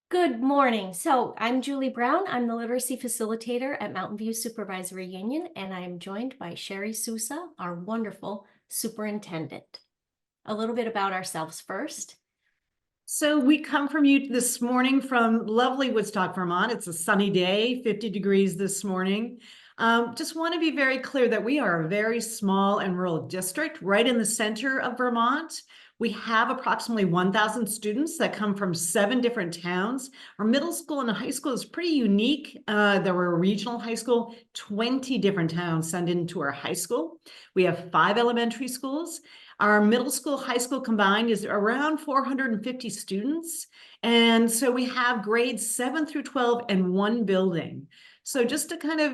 Good morning. So I'm Julie Brown. I'm the literacy facilitator at Mountain View Supervisory Union, and I'm joined by Sherry Sousa, our wonderful superintendent. A little bit about ourselves first. So we come from you this morning from lovely Woodstock, Vermont. It's a sunny day, 50 degrees this morning. Just want to be very clear that we are a very small and rural district right in the center of Vermont. We have approximately 1,000 students that come from 7 different towns. Our middle school and high school is pretty unique. There were a regional high school, 20 different towns send into our high school. We have 5 elementary schools. Our middle school, high school combined is around 450 students. And so we have grades 7 through 12 and 1 building. So just to kind of,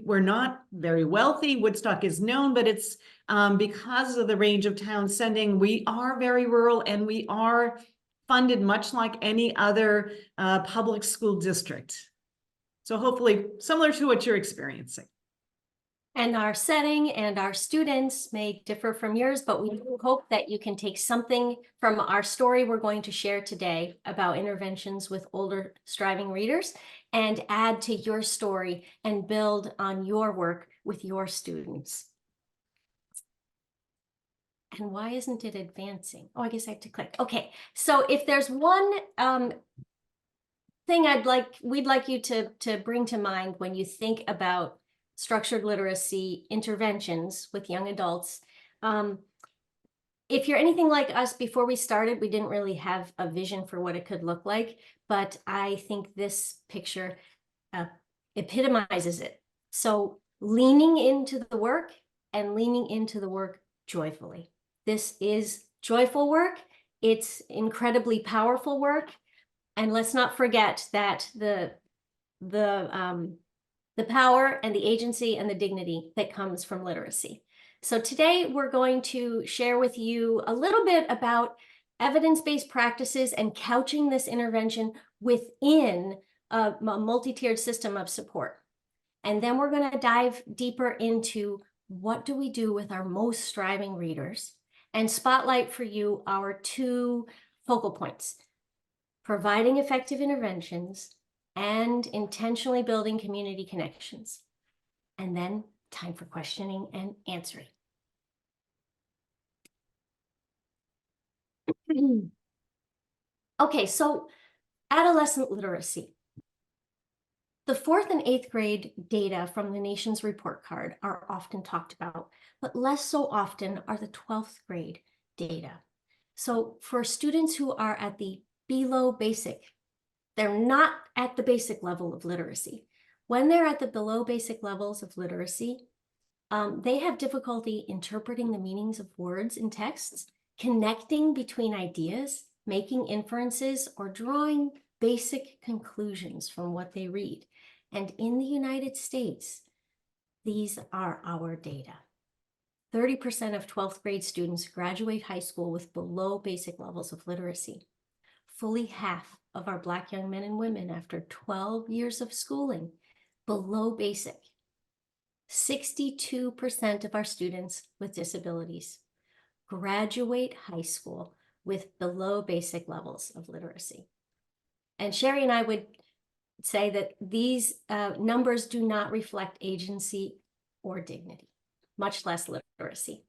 we're not very wealthy. Woodstock is known, but it's because of the range of towns sending, we are very rural and we are funded much like any other public school district. So hopefully similar to what you're experiencing. And our setting and our students may differ from yours, but we hope that you can take something from our story we're going to share today about interventions with older striving readers and add to your story and build on your work with your students. And why isn't it advancing? Oh, I guess I have to click. Okay, so if there's one thing we'd like you to bring to mind when you think about structured literacy interventions with young adults. If you're anything like us, before we started, we didn't really have a vision for what it could look like, but I think this picture epitomizes it. So leaning into the work and leaning into the work joyfully. This is joyful work. It's incredibly powerful work. And let's not forget that the power and the agency and the dignity that comes from literacy. So today we're going to share with you a little bit about evidence-based practices and couching this intervention within a multi-tiered system of support. And then we're going to dive deeper into what do we do with our most striving readers and spotlight for you our 2 focal points: providing effective interventions and intentionally building community connections. And then time for questioning and answering. Okay, so adolescent literacy. The 4th and 8th grade data from the nation's report card are often talked about, but less so often are the 12th grade data. So for students who are at the below basic, they're not at the basic level of literacy. When they're at the below basic levels of literacy, they have difficulty interpreting the meanings of words in texts, connecting between ideas, making inferences, or drawing basic conclusions from what they read. And in the United States, these are our data. 30% of 12th grade students graduate high school with below basic levels of literacy. Fully half of our Black young men and women after 12 years of schooling below basic. 62% of our students with disabilities graduate high school with below basic levels of literacy. And Sherry and I would say that these numbers do not reflect agency or dignity, much less literacy.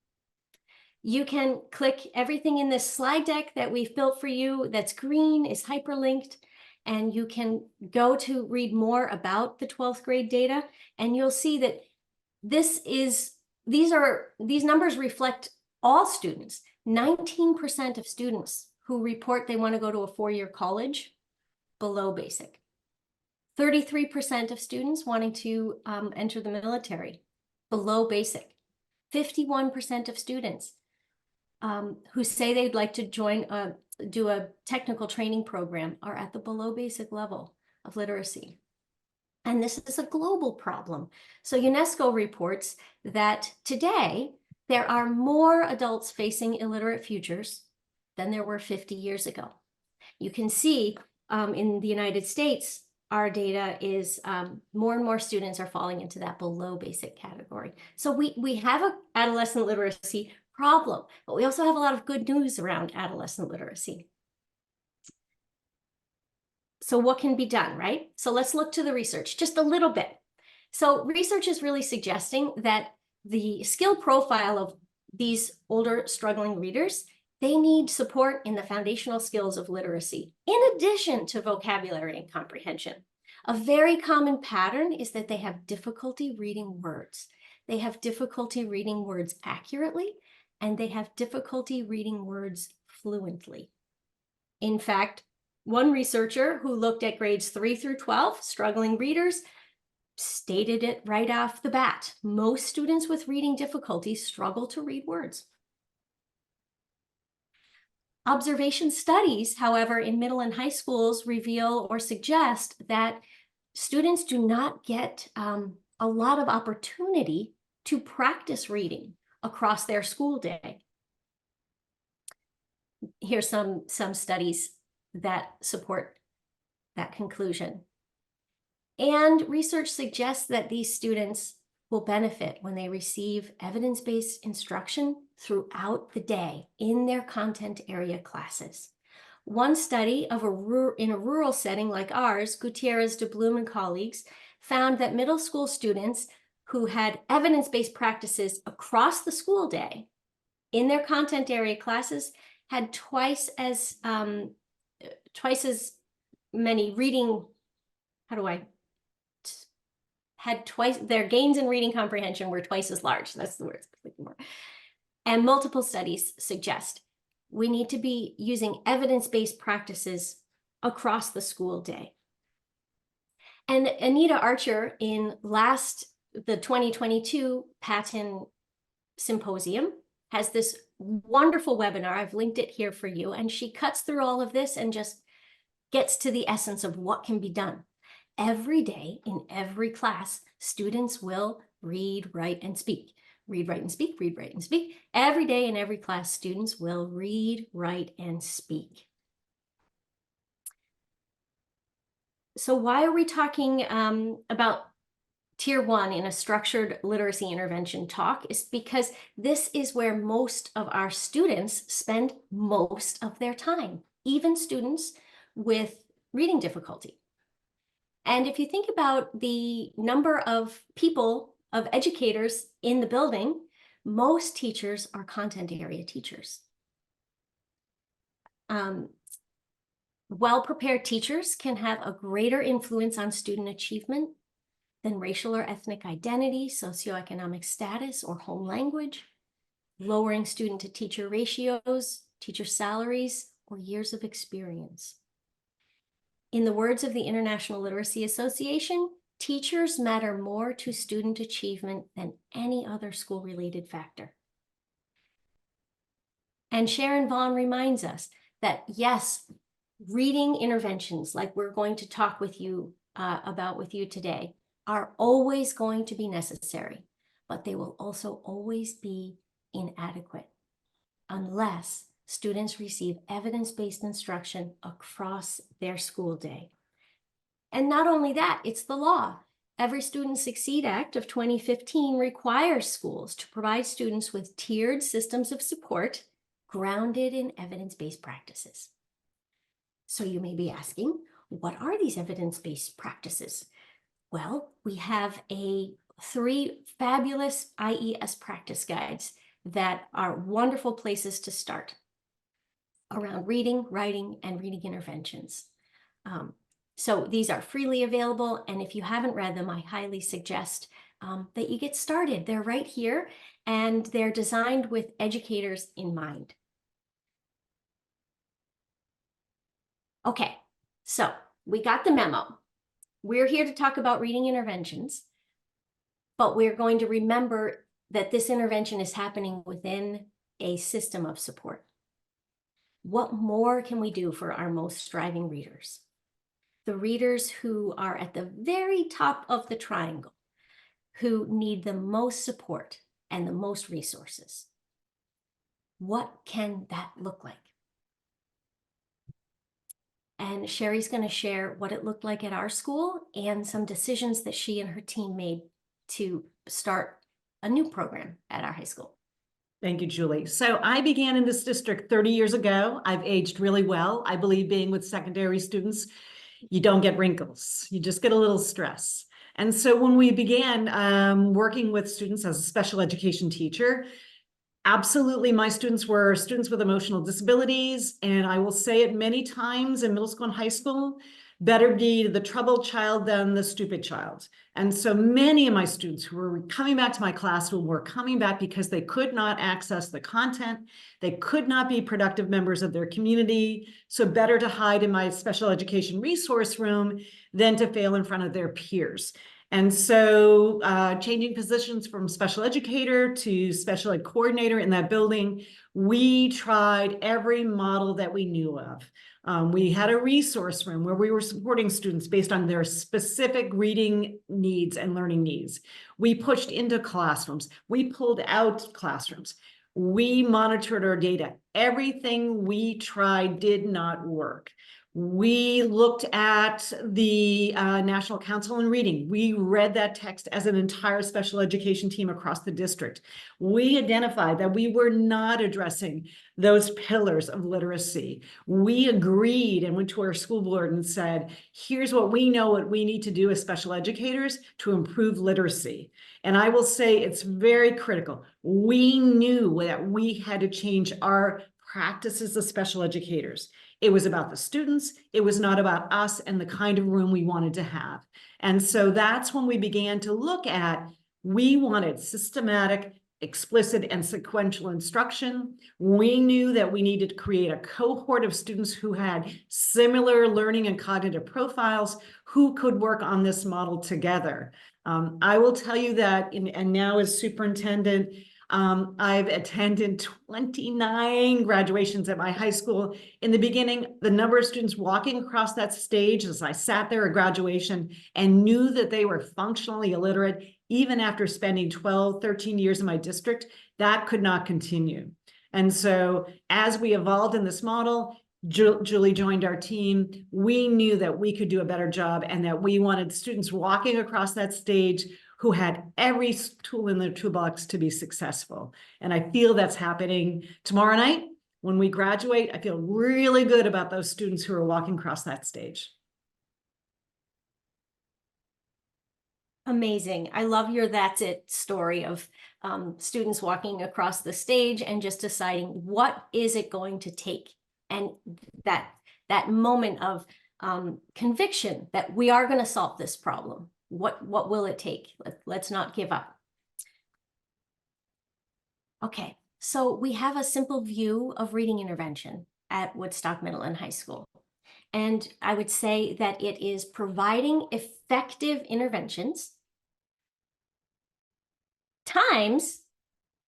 You can click everything in this slide deck that we've built for you that's green is hyperlinked, and you can go to read more about the 12th grade data, and you'll see that these numbers reflect all students. 19% of students who report they want to go to a 4-year college, below basic. 33% of students wanting to enter the military, below basic. 51% of students who say they'd like to do a technical training program are at the below basic level of literacy. And this is a global problem. So UNESCO reports that today there are more adults facing illiterate futures than there were 50 years ago. You can see in the United States, our data is more and more students are falling into that below basic category. So we have an adolescent literacy problem, but we also have a lot of good news around adolescent literacy. So what can be done, right? So let's look to the research just a little bit. So research is really suggesting that the skill profile of these older struggling readers, they need support in the foundational skills of literacy, in addition to vocabulary and comprehension. A very common pattern is that they have difficulty reading words. They have difficulty reading words accurately, and they have difficulty reading words fluently. In fact, one researcher who looked at grades 3 through 12, struggling readers, stated it right off the bat. Most students with reading difficulties struggle to read words. Observation studies, however, in middle and high schools reveal or suggest that students do not get a lot of opportunity to practice reading across their school day. Here's some studies that support that conclusion. And research suggests that these students will benefit when they receive evidence-based instruction throughout the day in their content area classes. One study in a rural setting like ours, Gutierrez, de Bloom, and colleagues, found that middle school students who had evidence-based practices across the school day in their content area classes had twice as many reading, had twice, their gains in reading comprehension were twice as large. That's the word. And multiple studies suggest we need to be using evidence-based practices across the school day. And Anita Archer in the 2022 Patent Symposium has this wonderful webinar. I've linked it here for you. And she cuts through all of this and just gets to the essence of what can be done. Every day in every class, students will read, write, and speak. Read, write, and speak, read, write, and speak. Every day in every class, students will read, write, and speak. So why are we talking about Tier 1 in a structured literacy intervention talk? Is because this is where most of our students spend most of their time, even students with reading difficulty. And if you think about the number of people, of educators in the building, most teachers are content area teachers. Well-prepared teachers can have a greater influence on student achievement than racial or ethnic identity, socioeconomic status, or home language, lowering student to teacher ratios, teacher salaries, or years of experience. In the words of the International Literacy Association, teachers matter more to student achievement than any other school-related factor. And Sharon Vaughn reminds us that, yes, reading interventions like we're going to talk with you about with you today are always going to be necessary, but they will also always be inadequate unless students receive evidence-based instruction across their school day. And not only that, it's the law. Every Student Succeed Act of 2015 requires schools to provide students with tiered systems of support grounded in evidence-based practices. So you may be asking, what are these evidence-based practices? Well, we have 3 fabulous IES practice guides that are wonderful places to start around reading, writing, and reading interventions. So these are freely available, and if you haven't read them, I highly suggest that you get started. They're right here, and they're designed with educators in mind. Okay, so we got the memo. We're here to talk about reading interventions, but we're going to remember that this intervention is happening within a system of support. What more can we do for our most striving readers? The readers who are at the very top of the triangle, who need the most support and the most resources. What can that look like? And Sherry's going to share what it looked like at our school and some decisions that she and her team made to start a new program at our high school. Thank you, Julie. So I began in this district 30 years ago. I've aged really well. I believe being with secondary students You don't get wrinkles, you just get a little stress. And so when we began working with students as a special education teacher, absolutely, my students were students with emotional disabilities, and I will say it many times in middle school and high school, better be the troubled child than the stupid child. And so many of my students who were coming back to my classroom were coming back because they could not access the content, they could not be productive members of their community, so better to hide in my special education resource room than to fail in front of their peers. And so changing positions from special educator to special ed coordinator in that building, we tried every model that we knew of. We had a resource room where we were supporting students based on their specific reading needs and learning needs. We pushed into classrooms. We pulled out classrooms. We monitored our data. Everything we tried did not work. We looked at the National Council on Reading. We read that text as an entire special education team across the district. We identified that we were not addressing those pillars of literacy. We agreed and went to our school board and said, here's what we know what we need to do as special educators to improve literacy. And I will say it's very critical. We knew that we had to change our practices as special educators. It was about the students. It was not about us and the kind of room we wanted to have. And so that's when we began to look at, we wanted systematic, explicit, and sequential instruction. We knew that we needed to create a cohort of students who had similar learning and cognitive profiles who could work on this model together. I will tell you that, and now as superintendent, I've attended 29 graduations at my high school. In the beginning, the number of students walking across that stage as I sat there at graduation and knew that they were functionally illiterate, even after spending 12, 13 years in my district, that could not continue. And so as we evolved in this model, Julie joined our team. We knew that we could do a better job and that we wanted students walking across that stage who had every tool in their toolbox to be successful. And I feel that's happening tomorrow night. When we graduate, I feel really good about those students who are walking across that stage. Amazing. I love your that's it story of students walking across the stage and just deciding what is it going to take. And that moment of conviction that we are going to solve this problem. What will it take? Let's not give up. Okay, so we have a simple view of reading intervention at Woodstock Middle and High School. And I would say that it is providing effective interventions times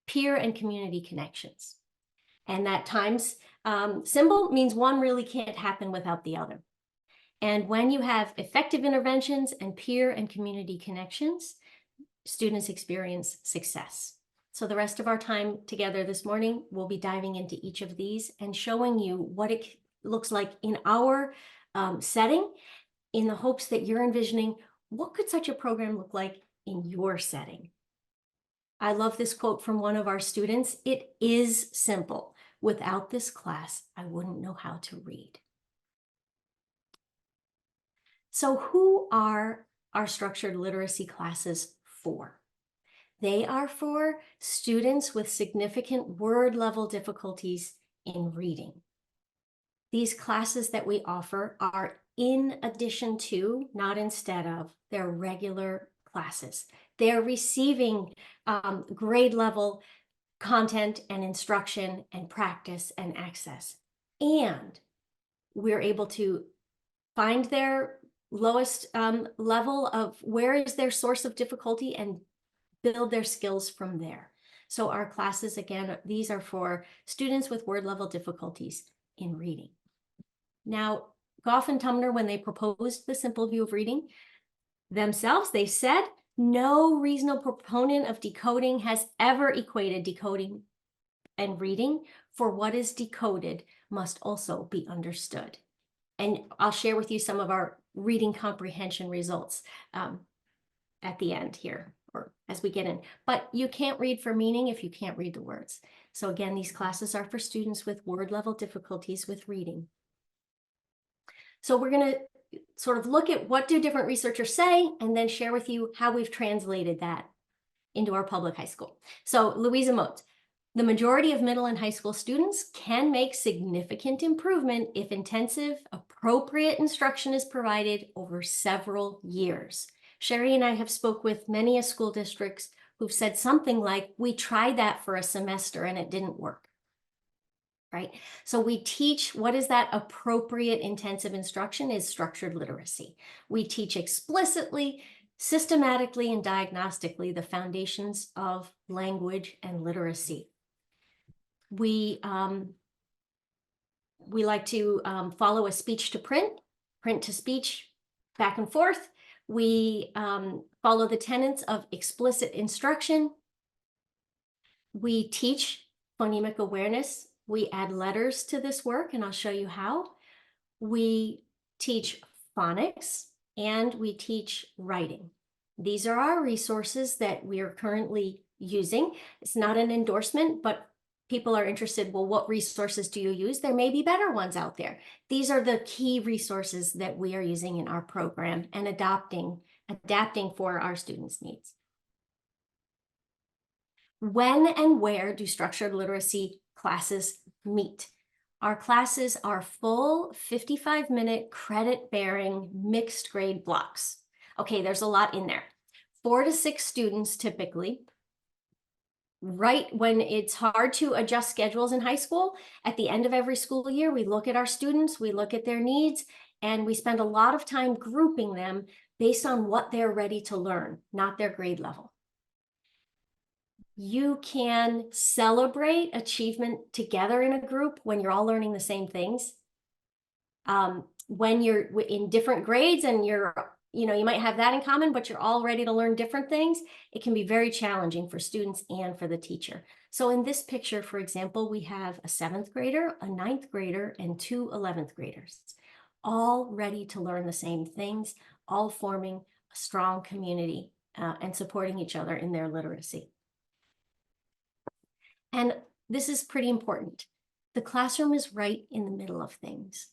peer and community connections. And that times symbol means one really can't happen without the other. And when you have effective interventions and peer and community connections, students experience success. So the rest of our time together this morning, we'll be diving into each of these and showing you what it looks like in our setting, in the hopes that you're envisioning, what could such a program look like in your setting? I love this quote from one of our students. It is simple. Without this class, I wouldn't know how to read. So who are our structured literacy classes for? They are for students with significant word level difficulties in reading. These classes that we offer are in addition to, not instead of, their regular classes. They're receiving grade level content and instruction and practice and access. And we're able to find their lowest level of where is their source of difficulty and build their skills from there. So our classes, again, these are for students with word level difficulties in reading. Now, Goff and Tumner, when they proposed the simple view of reading themselves, they said, no reasonable proponent of decoding has ever equated decoding and reading, for what is decoded must also be understood. And I'll share with you some of our reading comprehension results at the end here, or as we get in. But you can't read for meaning if you can't read the words. So again, these classes are for students with word level difficulties with reading. So we're going to sort of look at what do different researchers say and then share with you how we've translated that into our public high school. So Louisa Motes, the majority of middle and high school students can make significant improvement if intensive, appropriate instruction is provided over several years. Sherry and I have spoke with many school districts who've said something like, we tried that for a semester and it didn't work. Right? So we teach, what is that appropriate intensive instruction is structured literacy. We teach explicitly, systematically, and diagnostically the foundations of language and literacy. We like to follow a speech to print, print to speech, back and forth. We follow the tenets of explicit instruction. We teach phonemic awareness. We add letters to this work, and I'll show you how. We teach phonics, and we teach writing. These are our resources that we are currently using. It's not an endorsement, but people are interested, well, what resources do you use? There may be better ones out there. These are the key resources that we are using in our program and adapting for our students' needs. When and where do structured literacy classes meet? Our classes are full 55-minute credit-bearing mixed grade blocks. Okay, there's a lot in there. 4 to 6 students typically. Right when it's hard to adjust schedules in high school, at the end of every school year, we look at our students, we look at their needs, and we spend a lot of time grouping them based on what they're ready to learn, not their grade level. You can celebrate achievement together in a group when you're all learning the same things. When you're in different grades and you might have that in common, but you're all ready to learn different things, it can be very challenging for students and for the teacher. So in this picture, for example, we have a 7th grader, a 9th grader, and 2 11th graders, all ready to learn the same things, all forming a strong community and supporting each other in their literacy. And this is pretty important. The classroom is right in the middle of things.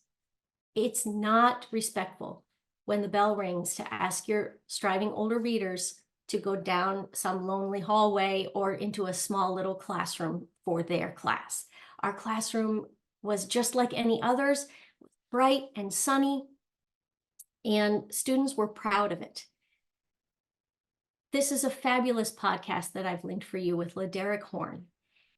It's not respectful when the bell rings to ask your striving older readers to go down some lonely hallway or into a small little classroom for their class. Our classroom was just like any others, bright and sunny, and students were proud of it. This is a fabulous podcast that I've linked for you with LaDerek Horn.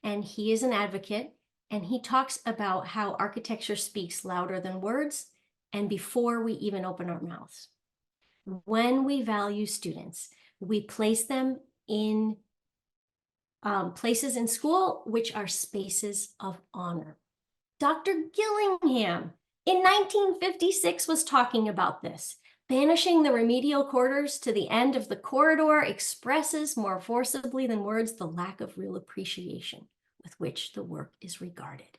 And he is an advocate, and he talks about how architecture speaks louder than words and before we even open our mouths. When we value students, we place them in places in school which are spaces of honor. Dr. Gillingham in 1956 was talking about this. Banishing the remedial quarters to the end of the corridor expresses more forcibly than words the lack of real appreciation with which the work is regarded.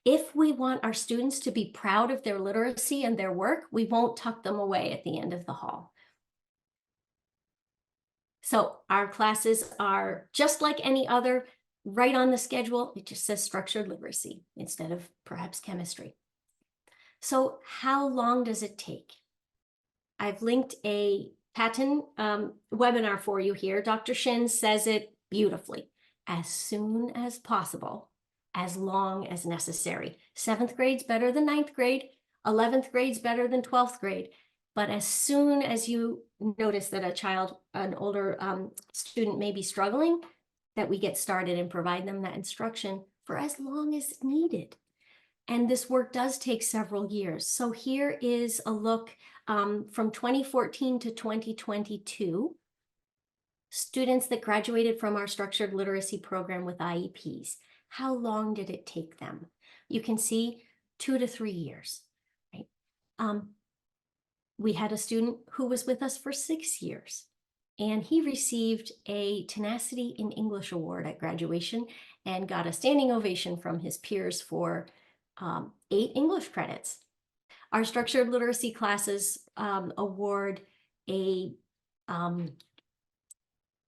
If we want our students to be proud of their literacy and their work, we won't tuck them away at the end of the hall. So our classes are just like any other, right on the schedule. It just says structured literacy instead of perhaps chemistry. So how long does it take? I've linked a Patton webinar for you here. Dr. Shin says it beautifully. As soon as possible, as long as necessary. 7th grade's better than 9th grade. 11th grade's better than 12th grade. But as soon as you notice that an older student may be struggling, that we get started and provide them that instruction for as long as needed. And this work does take several years. So here is a look from 2014 to 2022. Students that graduated from our structured literacy program with IEPs. How long did it take them? You can see 2 to 3 years, right? We had a student who was with us for 6 years, and he received a Tenacity in English Award at graduation and got a standing ovation from his peers for 8 English credits. Our structured literacy classes award a,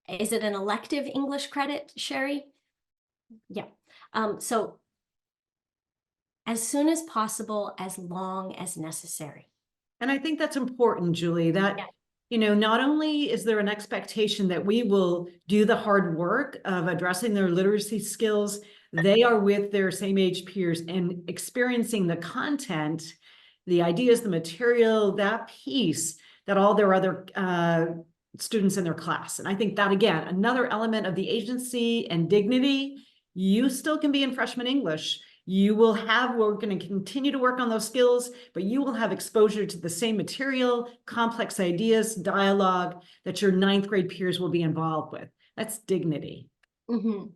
is it an elective English credit, Sherry? Yeah. So as soon as possible, as long as necessary. And I think that's important, Julie, that, Yeah. you know, not only is there an expectation that we will do the hard work of addressing their literacy skills, they are with their same age peers and experiencing the content, the ideas, the material, that piece that all their other students in their class. And I think that, again, another element of the agency and dignity, you still can be in freshman English. We're going to continue to work on those skills, but you will have exposure to the same material, complex ideas, dialogue that your ninth grade peers will be involved with. That's dignity. Mm-hmm.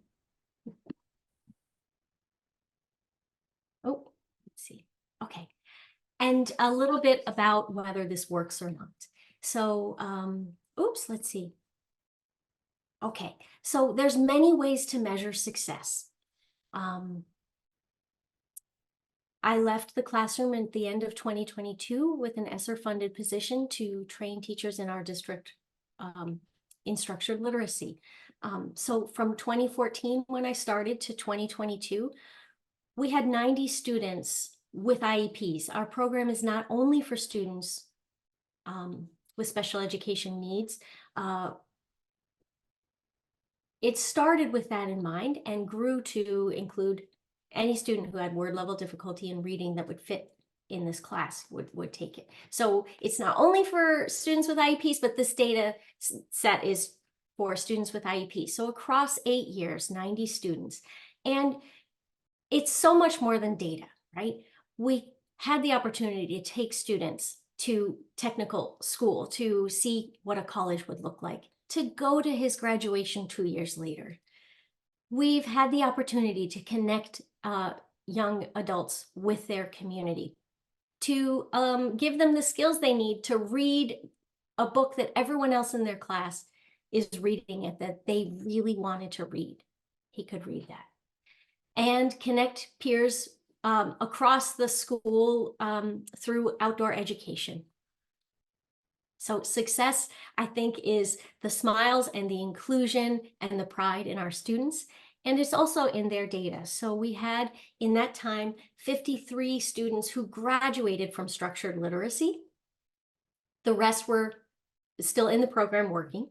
Oh, let's see. Okay. And a little bit about whether this works or not. So, oops, let's see. Okay, so there's many ways to measure success. I left the classroom at the end of 2022 with an ESSER-funded position to train teachers in our district in structured literacy. So from 2014, when I started, to 2022, we had 90 students with IEPs. Our program is not only for students with special education needs. It started with that in mind and grew to include any student who had word level difficulty in reading that would fit in this class would take it. So it's not only for students with IEPs, but this data set is for students with IEPs. So across 8 years, 90 students. And it's so much more than data, right? We had the opportunity to take students to technical school to see what a college would look like, to go to his graduation 2 years later. We've had the opportunity to connect young adults with their community, to give them the skills they need to read a book that everyone else in their class is reading it, that they really wanted to read. He could read that. And connect peers across the school through outdoor education. So success, I think, is the smiles and the inclusion and the pride in our students. And it's also in their data. So we had, in that time, 53 students who graduated from structured literacy. The rest were still in the program working.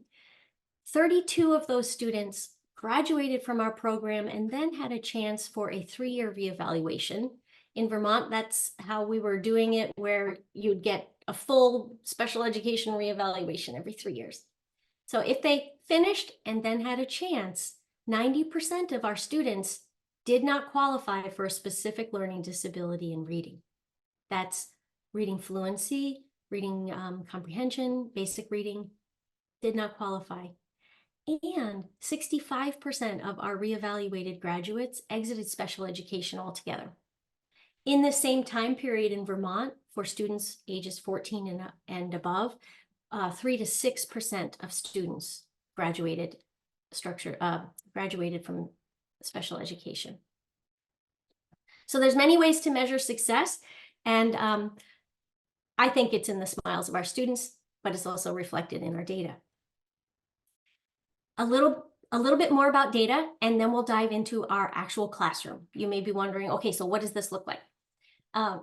32 of those students graduated from our program and then had a chance for a 3-year reevaluation. In Vermont, that's how we were doing it, where you'd get a full special education reevaluation every 3 years. So if they finished and then had a chance, 90% of our students did not qualify for a specific learning disability in reading. That's reading fluency, reading comprehension, basic reading, did not qualify. And 65% of our reevaluated graduates exited special education altogether. In the same time period in Vermont, for students ages 14 and above, 3 to 6% of students graduated from special education. So there's many ways to measure success, and I think it's in the smiles of our students, but it's also reflected in our data. A little bit more about data, and then we'll dive into our actual classroom. You may be wondering, okay, so what does this look like?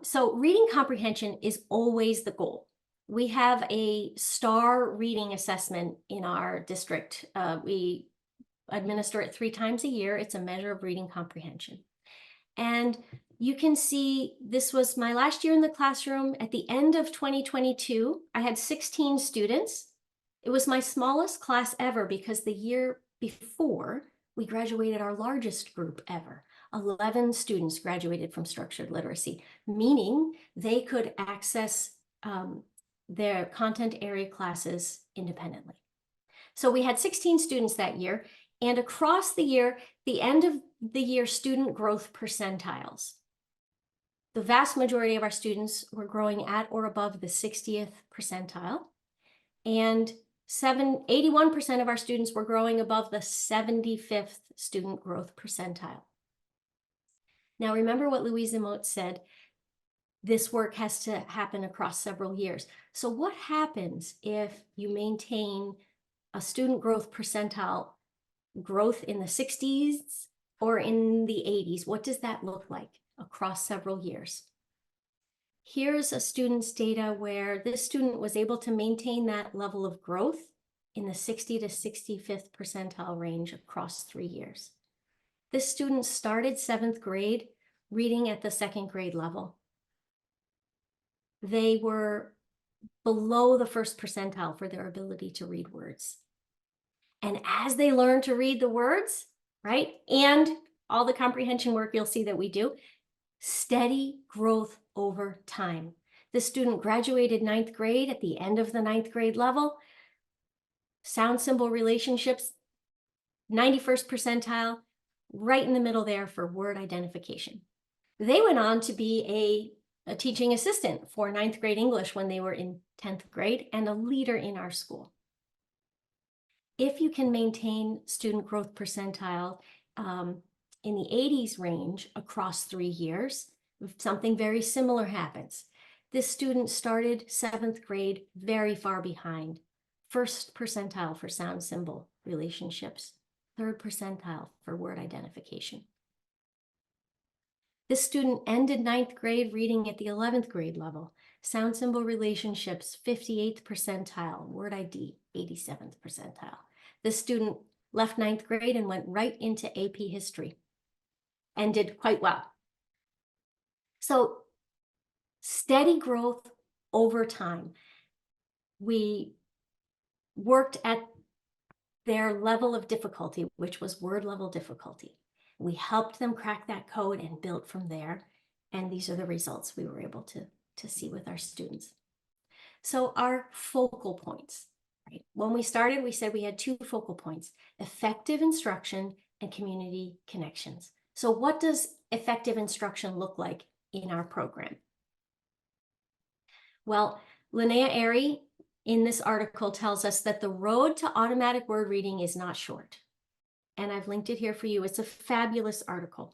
So reading comprehension is always the goal. We have a STAR reading assessment in our district. We administer it 3 times a year. It's a measure of reading comprehension. And you can see this was my last year in the classroom. At the end of 2022, I had 16 students. It was my smallest class ever because the year before, we graduated our largest group ever. 11 students graduated from structured literacy, meaning they could access their content area classes independently. So we had 16 students that year, and across the year, the end of the year student growth percentiles. The vast majority of our students were growing at or above the 60th percentile, and 81% of our students were growing above the 75th student growth percentile. Now, remember what Louise Emote said, this work has to happen across several years. So what happens if you maintain a student growth percentile growth in the 60s or in the 80s? What does that look like across several years? Here's a student's data where this student was able to maintain that level of growth in the 60 to 65th percentile range across 3 years. This student started 7th grade reading at the 2nd grade level. They were below the 1st percentile for their ability to read words. And as they learn to read the words, right, and all the comprehension work you'll see that we do, steady growth over time. The student graduated 9th grade at the end of the 9th grade level. Sound symbol relationships, 91st percentile, right in the middle there for word identification. They went on to be a teaching assistant for 9th grade English when they were in 10th grade and a leader in our school. If you can maintain student growth percentile in the 80s range across 3 years, something very similar happens. This student started 7th grade very far behind. 1st percentile for sound symbol relationships, 3rd percentile for word identification. This student ended 9th grade reading at the 11th grade level. Sound symbol relationships, 58th percentile. Word ID, 87th percentile. This student left 9th grade and went right into AP history and did quite well. So steady growth over time. We worked at their level of difficulty, which was word level difficulty. We helped them crack that code and built from there. And these are the results we were able to see with our students. So our focal points, right? When we started, we said we had 2 focal points, effective instruction and community connections. So what does effective instruction look like in our program? Well, Linnea Airy in this article tells us that the road to automatic word reading is not short. And I've linked it here for you. It's a fabulous article.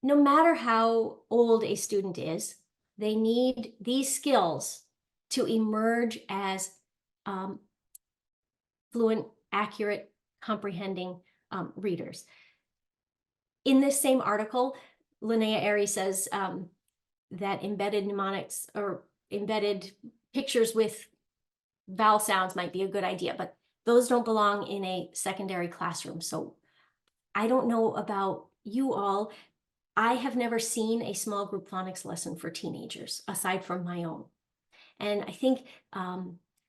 No matter how old a student is, they need these skills to emerge as fluent, accurate, comprehending readers. In this same article, Linnea Airy says that embedded mnemonics or embedded pictures with vowel sounds might be a good idea, but those don't belong in a secondary classroom. So I don't know about you all. I have never seen a small group phonics lesson for teenagers aside from my own. And I think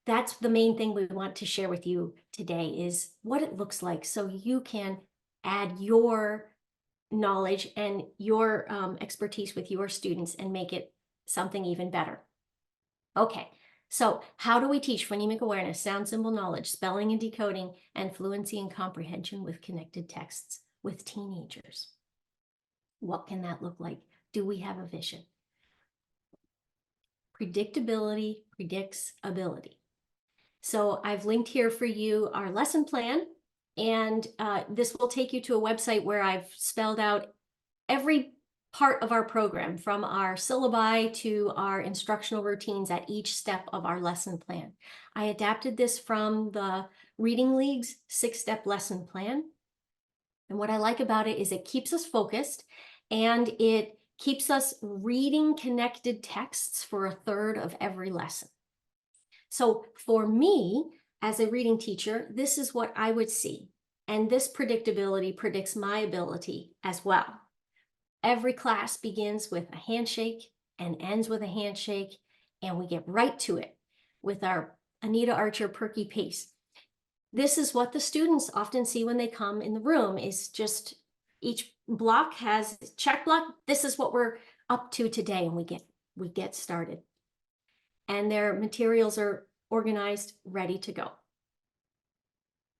that's the main thing we want to share with you today is what it looks like so you can add your knowledge and your expertise with your students and make it something even better. Okay, so how do we teach phonemic awareness, sound symbol knowledge, spelling and decoding, and fluency and comprehension with connected texts with teenagers? What can that look like? Do we have a vision? Predictability predicts ability. So I've linked here for you our lesson plan, and this will take you to a website where I've spelled out every part of our program, from our syllabi to our instructional routines at each step of our lesson plan. I adapted this from the Reading League's 6-step lesson plan. And what I like about it is it keeps us focused and it keeps us reading connected texts for a third of every lesson. So for me, as a reading teacher, this is what I would see. And this predictability predicts my ability as well. Every class begins with a handshake and ends with a handshake, and we get right to it with our Anita Archer perky pace. This is what the students often see when they come in the room, is just each block has check block. This is what we're up to today, and we get started. And their materials are organized, ready to go.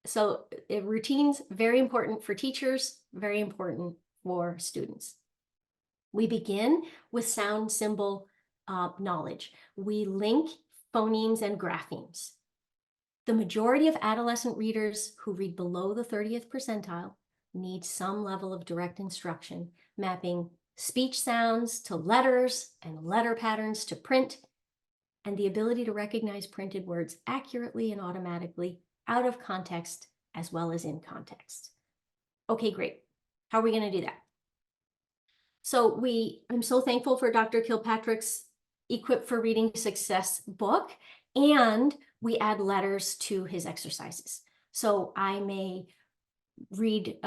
So routines, very important for teachers, very important for students. We begin with sound symbol knowledge. We link phonemes and graphemes. The majority of adolescent readers who read below the 30th percentile need some level of direct instruction, mapping speech sounds to letters and letter patterns to print, and the ability to recognize printed words accurately and automatically out of context as well as in context. Okay, great. How are we going to do that? So I'm so thankful for Dr. Kilpatrick's Equipped for Reading Success book, and we add letters to his exercises. So I may read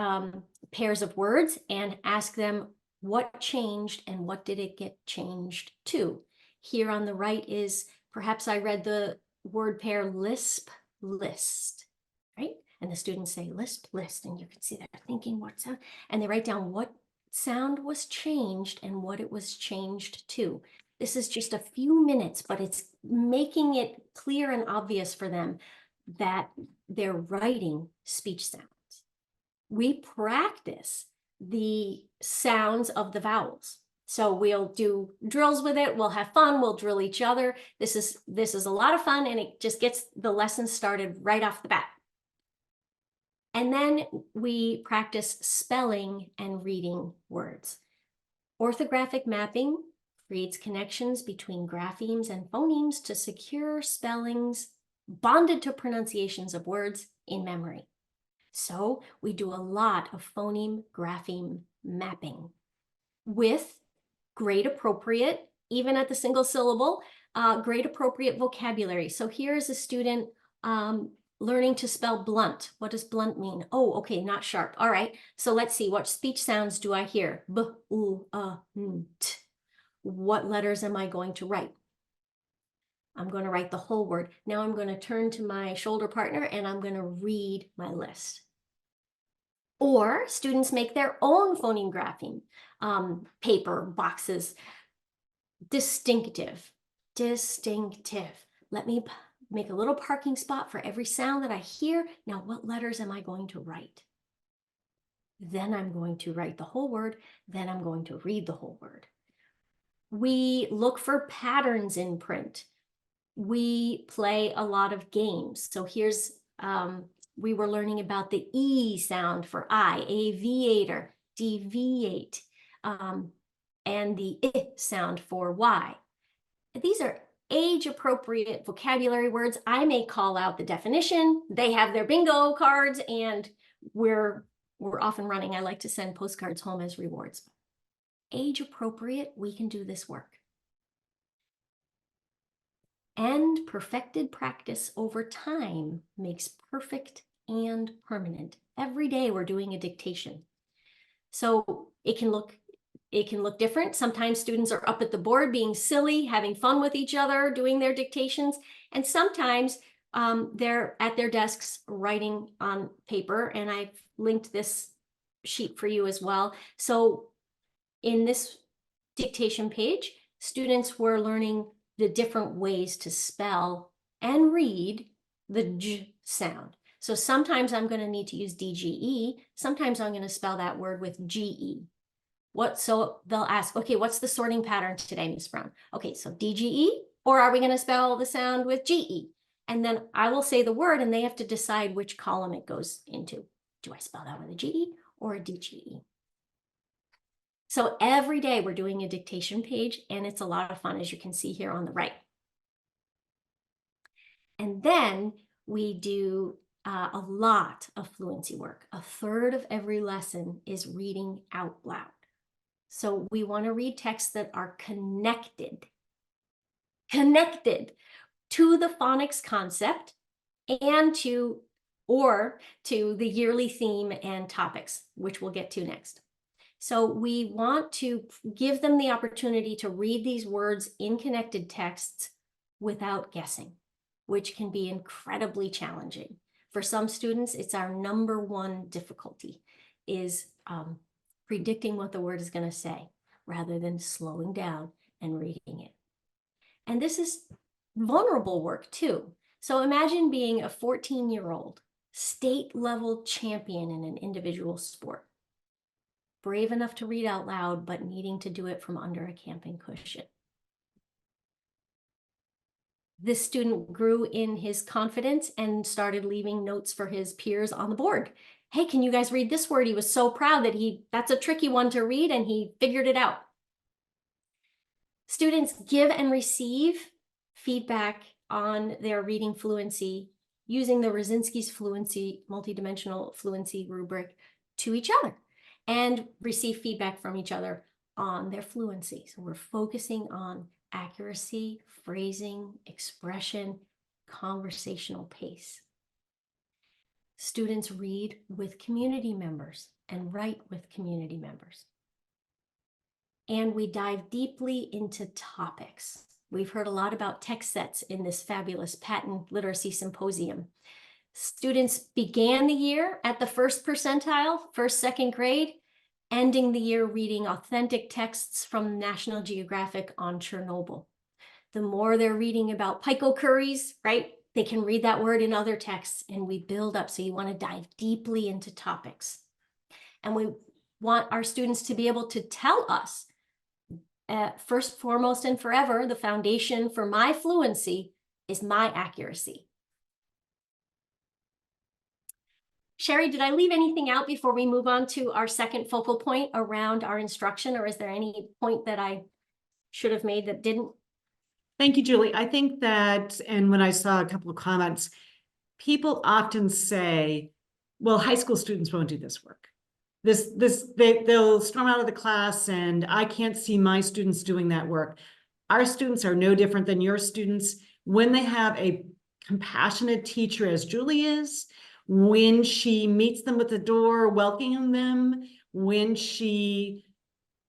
pairs of words and ask them what changed and what did it get changed to. Here on the right is, perhaps I read the word pair lisp, list, right? And the students say lisp, list, and you can see they're thinking what sound, and they write down what sound was changed and what it was changed to. This is just a few minutes, but it's making it clear and obvious for them that they're writing speech sounds. We practice the sounds of the vowels. So we'll do drills with it. We'll have fun. We'll drill each other. This is a lot of fun, and it just gets the lesson started right off the bat. And then we practice spelling and reading words. Orthographic mapping creates connections between graphemes and phonemes to secure spellings bonded to pronunciations of words in memory. So we do a lot of phoneme grapheme mapping with grade appropriate, even at the single syllable, grade appropriate vocabulary. So here's a student learning to spell blunt. What does blunt mean? Oh, okay, not sharp. All right, so let's see, what speech sounds do I hear? B, u, n, t. What letters am I going to write? I'm going to write the whole word. Now I'm going to turn to my shoulder partner and I'm going to read my list. Or students make their own phoneme grapheme, paper, boxes. Distinctive, distinctive. Let me make a little parking spot for every sound that I hear. Now, what letters am I going to write? Then I'm going to write the whole word. Then I'm going to read the whole word. We look for patterns in print. We play a lot of games. So here's, we were learning about the E sound for I, aviator, deviate, and the I sound for Y. These are age-appropriate vocabulary words. I may call out the definition. They have their bingo cards, and we're off and running. I like to send postcards home as rewards. Age-appropriate, we can do this work. And perfected practice over time makes perfect and permanent. Every day we're doing a dictation. So it can look different. Sometimes students are up at the board being silly, having fun with each other, doing their dictations. And sometimes they're at their desks writing on paper. And I've linked this sheet for you as well. So in this dictation page, students were learning the different ways to spell and read the J sound. So sometimes I'm going to need to use DGE. Sometimes I'm going to spell that word with GE. So they'll ask, okay, what's the sorting pattern today, Ms. Brown? Okay, so DGE, or are we going to spell the sound with GE? And then I will say the word, and they have to decide which column it goes into. Do I spell that with a GE or a DGE? So every day we're doing a dictation page, and it's a lot of fun, as you can see here on the right. And then we do a lot of fluency work. A third of every lesson is reading out loud. So we want to read texts that are connected to the phonics concept and to the yearly theme and topics, which we'll get to next. So we want to give them the opportunity to read these words in connected texts without guessing, which can be incredibly challenging. For some students, it's our #1 difficulty, is predicting what the word is going to say rather than slowing down and reading it. And this is vulnerable work too. So imagine being a 14-year-old state-level champion in an individual sport. Brave enough to read out loud, but needing to do it from under a camping cushion. This student grew in his confidence and started leaving notes for his peers on the board. Hey, can you guys read this word? He was so proud that that's a tricky one to read, and he figured it out. Students give and receive feedback on their reading fluency using the Rosinski's fluency, multidimensional fluency rubric to each other, and receive feedback from each other on their fluency. So we're focusing on accuracy, phrasing, expression, conversational pace. Students read with community members and write with community members. And we dive deeply into topics. We've heard a lot about text sets in this fabulous patent literacy symposium. Students began the year at the first percentile, first, second grade, ending the year reading authentic texts from National Geographic on Chernobyl. The more they're reading about pico curries, right? They can read that word in other texts, and we build up. So you want to dive deeply into topics. And we want our students to be able to tell us, first, foremost, and forever, the foundation for my fluency is my accuracy. Sherry, did I leave anything out before we move on to our second focal point around our instruction, or is there any point that I should have made that didn't? Thank you, Julie. I think that, and when I saw a couple of comments, people often say, well, high school students won't do this work. They'll storm out of the class and I can't see my students doing that work. Our students are no different than your students. When they have a compassionate teacher, as Julie is, when she meets them at the door, welcoming them, when she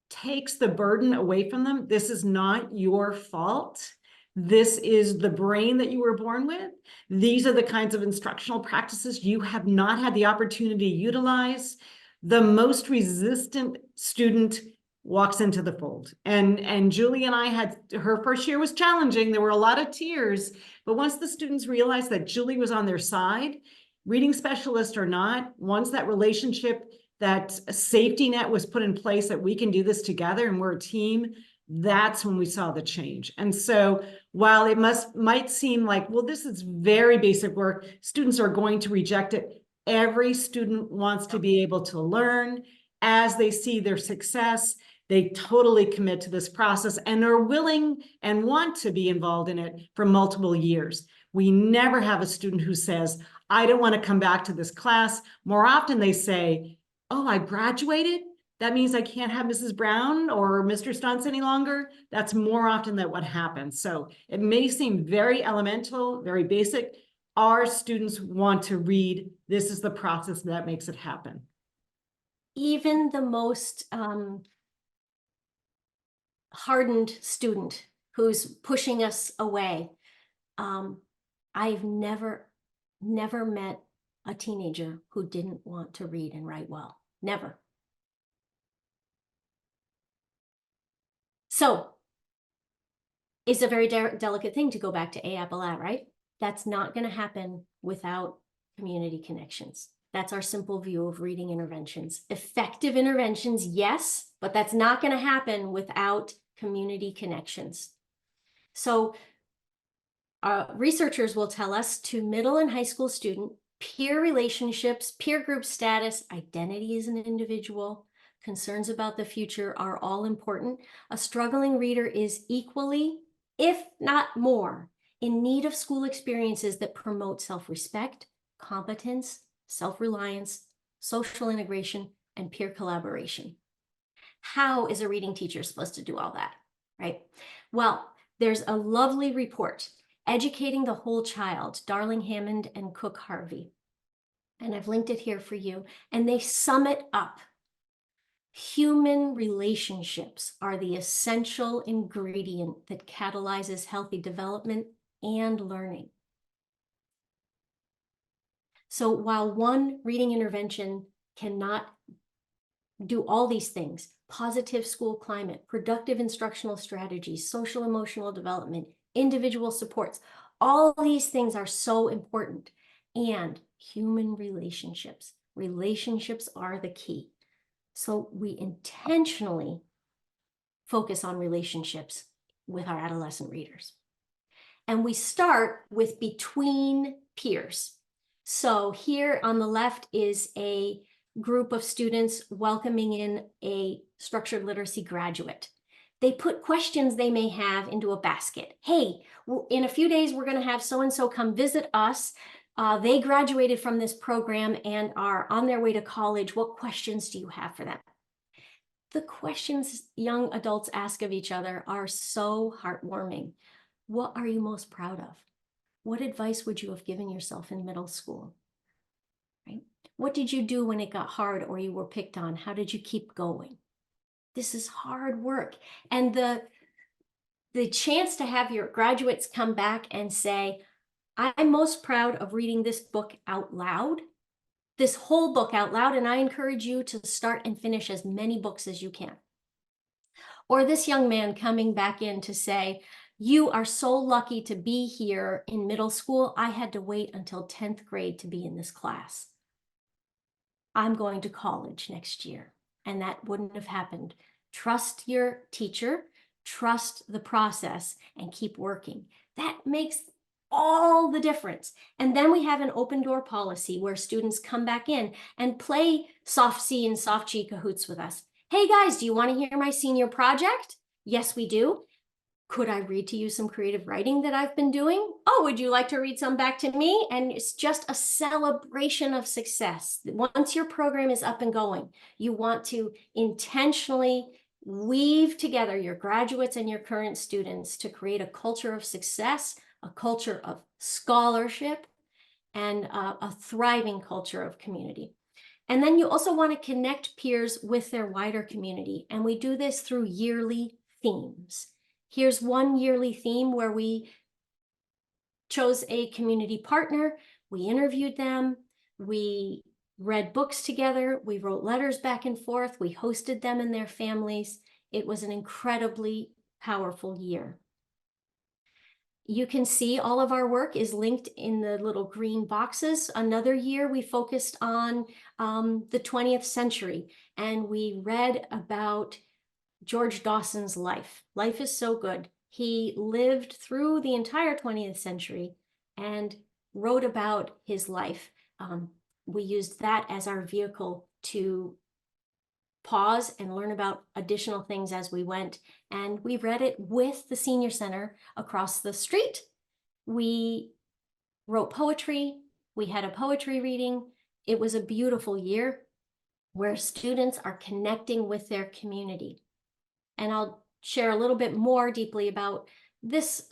takes the burden away from them, this is not your fault. This is the brain that you were born with. These are the kinds of instructional practices you have not had the opportunity to utilize. The most resistant student walks into the fold. And Julie and I had, her first year was challenging. There were a lot of tears, but once the students realized that Julie was on their side, reading specialist or not, once that relationship, that safety net was put in place that we can do this together and we're a team, that's when we saw the change. And so while it might seem like, well, this is very basic work, students are going to reject it. Every student wants to be able to learn. As they see their success, they totally commit to this process and are willing and want to be involved in it for multiple years. We never have a student who says, I don't want to come back to this class. More often they say, oh, I graduated? That means I can't have Mrs. Brown or Mr. Stunts any longer. That's more often than what happens. So it may seem very elemental, very basic. Our students want to read. This is the process that makes it happen. Even the most hardened student who's pushing us away, I've never met a teenager who didn't want to read and write well. Never. So it's a very delicate thing to go back to A-apple-a, right? That's not going to happen without community connections. That's our simple view of reading interventions. Effective interventions, yes, but that's not going to happen without community connections. So researchers will tell us to middle and high school student, peer relationships, peer group status, identity as an individual, concerns about the future are all important. A struggling reader is equally, if not more, in need of school experiences that promote self-respect, competence, self-reliance, social integration, and peer collaboration. How is a reading teacher supposed to do all that, right? Well, there's a lovely report, Educating the Whole Child, Darling Hammond and Cook Harvey. And I've linked it here for you. And they sum it up. Human relationships are the essential ingredient that catalyzes healthy development and learning. So while one reading intervention cannot do all these things, positive school climate, productive instructional strategies, social emotional development, individual supports, all these things are so important. And human relationships. Relationships are the key. So we intentionally focus on relationships with our adolescent readers. And we start with between peers. So here on the left is a group of students welcoming in a structured literacy graduate. They put questions they may have into a basket. Hey, in a few days, we're going to have so-and-so come visit us. They graduated from this program and are on their way to college. What questions do you have for them? The questions young adults ask of each other are so heartwarming. What are you most proud of? What advice would you have given yourself in middle school? Right? What did you do when it got hard or you were picked on? How did you keep going? This is hard work. And the chance to have your graduates come back and say, I'm most proud of reading this book out loud, this whole book out loud, and I encourage you to start and finish as many books as you can. Or this young man coming back in to say, you are so lucky to be here in middle school. I had to wait until 10th grade to be in this class. I'm going to college next year, and that wouldn't have happened. Trust your teacher, trust the process, and keep working. That makes all the difference. And then we have an open door policy where students come back in and play soft C and soft G cahoots with us. Hey guys, do you want to hear my senior project? Yes, we do. Could I read to you some creative writing that I've been doing? Oh, would you like to read some back to me? And it's just a celebration of success. Once your program is up and going, you want to intentionally weave together your graduates and your current students to create a culture of success, a culture of scholarship, and a thriving culture of community. And then you also want to connect peers with their wider community. And we do this through yearly themes. Here's one yearly theme where we chose a community partner. We interviewed them. We read books together. We wrote letters back and forth. We hosted them and their families. It was an incredibly powerful year. You can see all of our work is linked in the little green boxes. Another year, we focused on the 20th century, and we read about George Dawson's life. Life is so good. He lived through the entire 20th century and wrote about his life. We used that as our vehicle to pause and learn about additional things as we went. And we read it with the senior center across the street. We wrote poetry. We had a poetry reading. It was a beautiful year where students are connecting with their community. And I'll share a little bit more deeply about this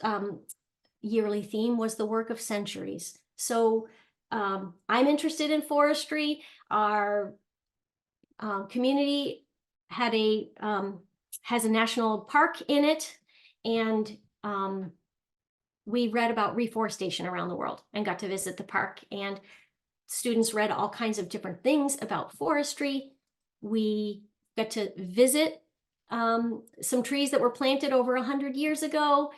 yearly theme was the work of centuries. So I'm interested in forestry. Our community had has a national park in it, and we read about reforestation around the world and got to visit the park, and students read all kinds of different things about forestry. We got to visit some trees that were planted over 100 years ago.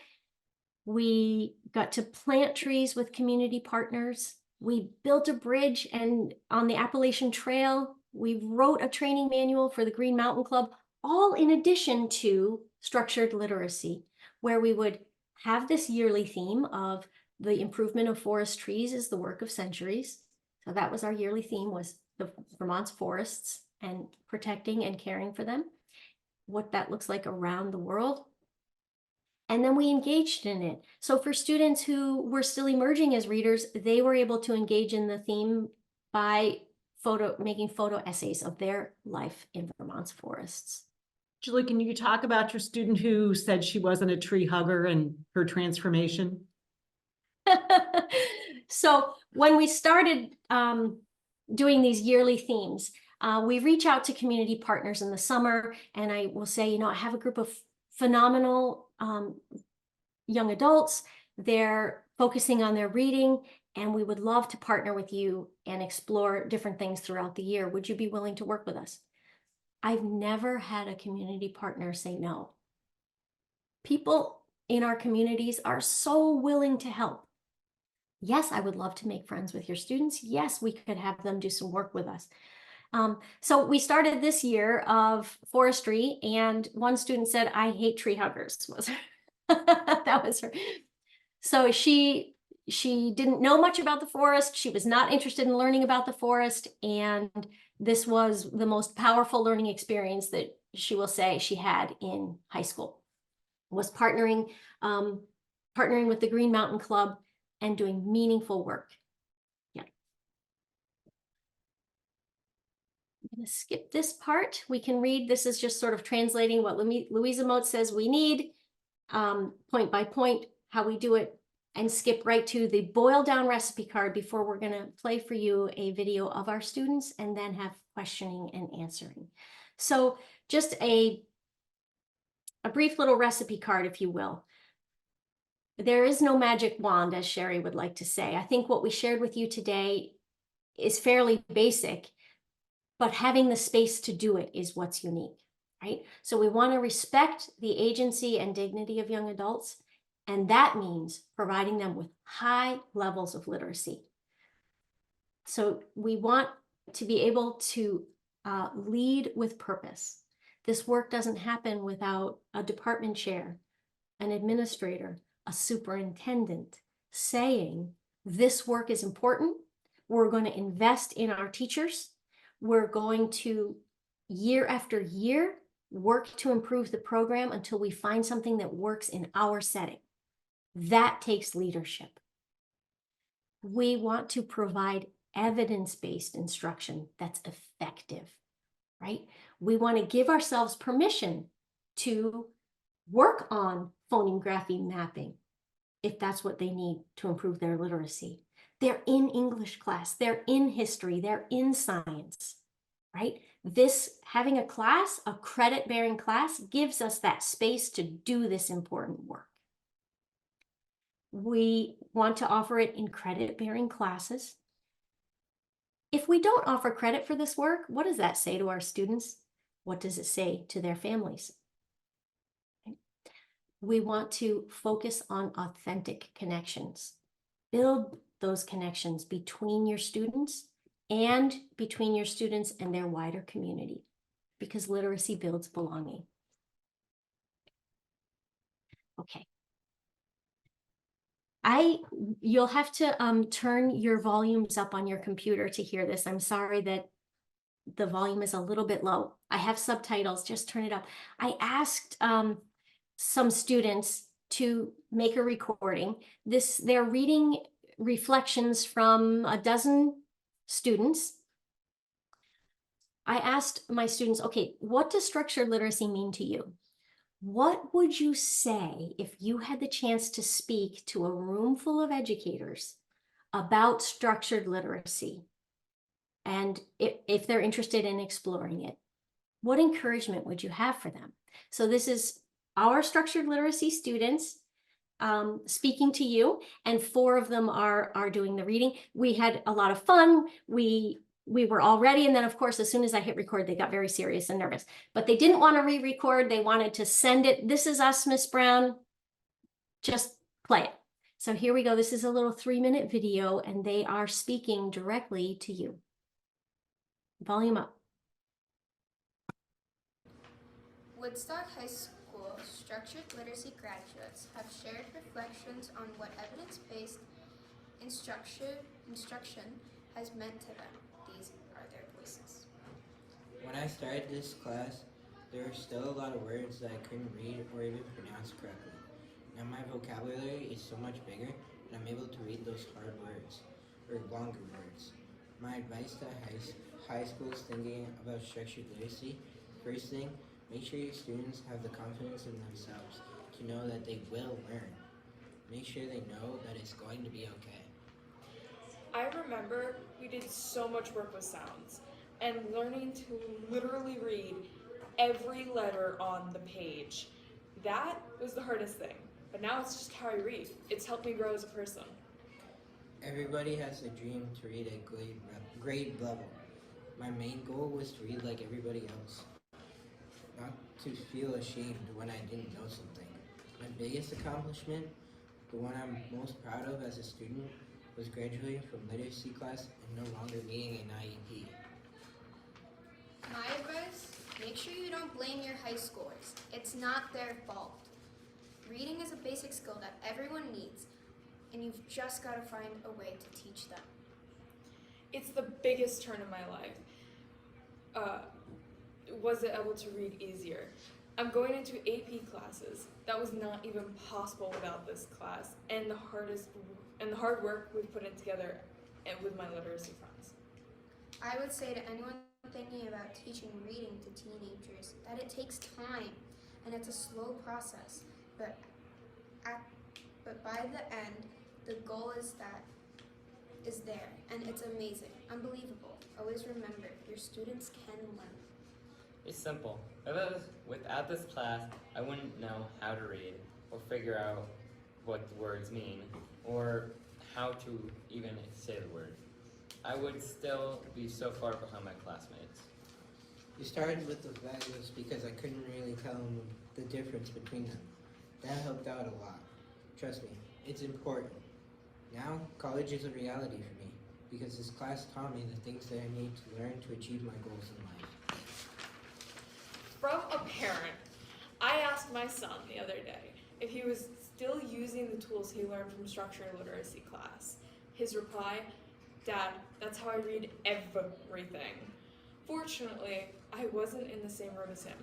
We got to plant trees with community partners. We built a bridge and on the Appalachian Trail. We wrote a training manual for the Green Mountain Club, all in addition to structured literacy, where we would have this yearly theme of the improvement of forest trees is the work of centuries. So that was our yearly theme, was the Vermont's forests and protecting and caring for them, what that looks like around the world. And then we engaged in it. So for students who were still emerging as readers, they were able to engage in the theme by making photo essays of their life in Vermont's forests. Julie, can you talk about your student who said she wasn't a tree hugger and her transformation? So when we started doing these yearly themes, we reach out to community partners in the summer, and I will say, I have a group of phenomenal young adults. They're focusing on their reading, and we would love to partner with you and explore different things throughout the year. Would you be willing to work with us? I've never had a community partner say no. People in our communities are so willing to help. Yes, I would love to make friends with your students. Yes, we could have them do some work with us. So we started this year of forestry, and one student said, I hate tree huggers. That was her. So she didn't know much about the forest. She was not interested in learning about the forest. And this was the most powerful learning experience that she will say she had in high school, was partnering with the Green Mountain Club and doing meaningful work. Yeah. going to skip this part. We can read, this is just sort of translating what Louisa Moat says we need, point by point, how we do it, and skip right to the boiled down recipe card before we're going to play for you a video of our students and then have questioning and answering. So just a brief little recipe card, if you will. There is no magic wand, as Sherry would like to say. I think what we shared with you today is fairly basic, but having the space to do it is what's unique, right? So we want to respect the agency and dignity of young adults, and that means providing them with high levels of literacy. So we want to be able to lead with purpose. This work doesn't happen without a department chair, an administrator, a superintendent saying, this work is important. We're going to invest in our teachers. We're going to, year after year, work to improve the program until we find something that works in our setting. That takes leadership. We want to provide evidence-based instruction that's effective, right? We want to give ourselves permission to work on phoneme grapheme mapping if that's what they need to improve their literacy. They're in English class, they're in history, they're in science, right? This, having a class, a credit-bearing class, gives us that space to do this important work. We want to offer it in credit-bearing classes. If we don't offer credit for this work, what does that say to our students? What does it say to their families? We want to focus on authentic connections. Build those connections between your students and between your students and their wider community, because literacy builds belonging. Okay. You'll have to turn your volumes up on your computer to hear this. I'm sorry that the volume is a little bit low. I have subtitles, just turn it up. I asked some students to make a recording. They're reading reflections from a dozen students. I asked my students, okay, what does structured literacy mean to you? What would you say if you had the chance to speak to a room full of educators about structured literacy? And if they're interested in exploring it, what encouragement would you have for them? So this is our structured literacy students speaking to you, and 4 of them are doing the reading. We had a lot of fun. We were all ready, and then of course, as soon as I hit record, they got very serious and nervous. But they didn't want to re-record. They wanted to send it. This is us, Miss Brown. Just play it. So here we go. This is a little 3-minute video, and they are speaking directly to you. Volume up. Woodstock High School structured literacy graduates have shared reflections on what evidence-based instruction has meant to them. These are their voices. When I started this class, there were still a lot of words that I couldn't read or even pronounce correctly. Now my vocabulary is so much bigger, and I'm able to read those hard words, or longer words. My advice to high schools thinking about structured literacy: first thing, make sure your students have the confidence in themselves to know that they will learn. Make sure they know that it's going to be okay. I remember we did so much work with sounds and learning to literally read every letter on the page. That was the hardest thing, but now it's just how I read. It's helped me grow as a person. Everybody has a dream to read at grade level. My main goal was to read like everybody else, not to feel ashamed when I didn't know something. My biggest accomplishment, the one I'm most proud of as a student, was graduating from literacy class and no longer needing an IEP. My advice, make sure you don't blame your high schoolers. It's not their fault. Reading is a basic skill that everyone needs, and you've just got to find a way to teach them. It's the biggest turn in my life. Was it able to read easier? I'm going into AP classes. That was not even possible without this class, and the hard work we've put in together and with my literacy friends. I would say to anyone thinking about teaching reading to teenagers, that it takes time and it's a slow process, but by the end, the goal is there, and it's amazing, unbelievable. Always remember, your students can learn. It's simple. Without this class, I wouldn't know how to read or figure out what the words mean or how to even say the word. I would still be so far behind my classmates. We started with the values because I couldn't really tell them the difference between them. That helped out a lot. Trust me, it's important. Now, college is a reality for me because this class taught me the things that I need to learn to achieve my goals in life. From a parent, I asked my son the other day if he was still using the tools he learned from structured literacy class. His reply, "Dad, that's how I read everything." Fortunately, I wasn't in the same room as him.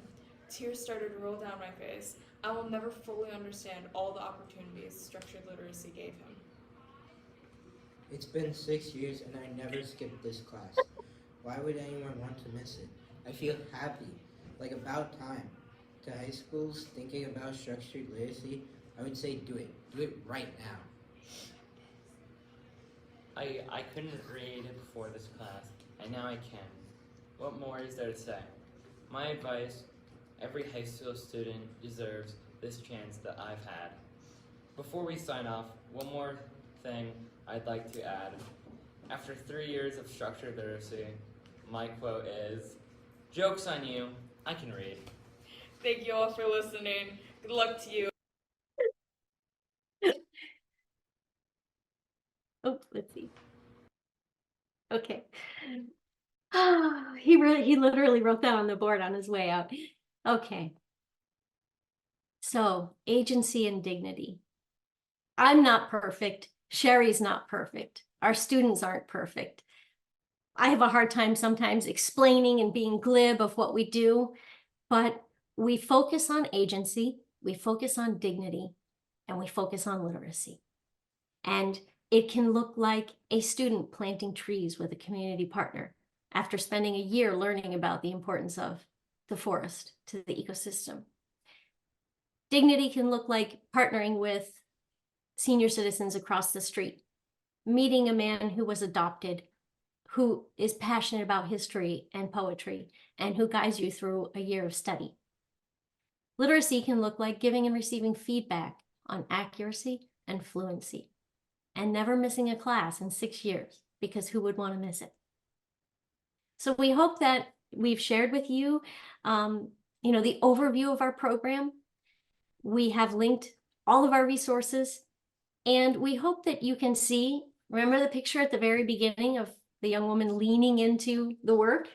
Tears started to roll down my face. I will never fully understand all the opportunities structured literacy gave him. It's been 6 years and I never skipped this class. Why would anyone want to miss it? I feel happy, like about time. To high schools thinking about structured literacy, I would say do it. Do it right now. I couldn't read before this class, and now I can. What more is there to say? My advice, every high school student deserves this chance that I've had. Before we sign off, one more thing I'd like to add. After 3 years of structured literacy, my quote is, "Joke's on you, I can read." Thank you all for listening. Good luck to you. Oh, let's see. Okay. He literally wrote that on the board on his way out. Okay. So, agency and dignity. I'm not perfect. Sherry's not perfect. Our students aren't perfect. I have a hard time sometimes explaining and being glib of what we do, but we focus on agency, we focus on dignity, and we focus on literacy. And it can look like a student planting trees with a community partner after spending a year learning about the importance of the forest to the ecosystem. Dignity can look like partnering with senior citizens across the street, meeting a man who was adopted, who is passionate about history and poetry, and who guides you through a year of study. Literacy can look like giving and receiving feedback on accuracy and fluency, and never missing a class in 6 years, because who would want to miss it? So we hope that we've shared with you, the overview of our program. We have linked all of our resources, and we hope that you can see, remember the picture at the very beginning of the young woman leaning into the work?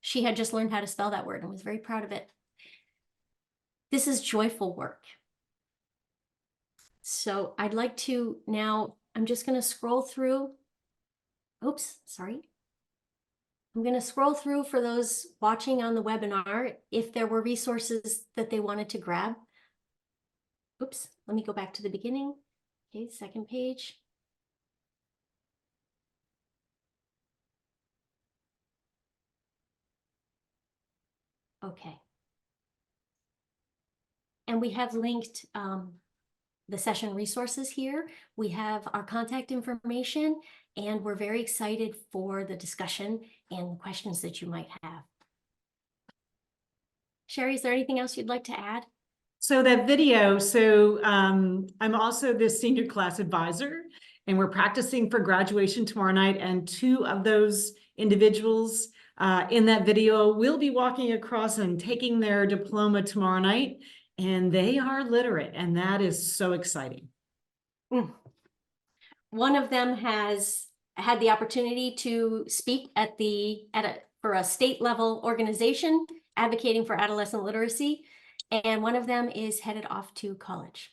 She had just learned how to spell that word and was very proud of it. This is joyful work. So I'd like to now, I'm just going to scroll through. Oops, sorry. I'm going to scroll through for those watching on the webinar if there were resources that they wanted to grab. Oops, let me go back to the beginning. Okay, second page. Okay. And we have linked the session resources here. We have our contact information, and we're very excited for the discussion and the questions that you might have. Sherry, is there anything else you'd like to add? So that video, I'm also the senior class advisor, and we're practicing for graduation tomorrow night, and 2 of those individuals in that video will be walking across and taking their diploma tomorrow night, and they are literate, and that is so exciting. One of them has had the opportunity to speak for a state level organization advocating for adolescent literacy, and one of them is headed off to college.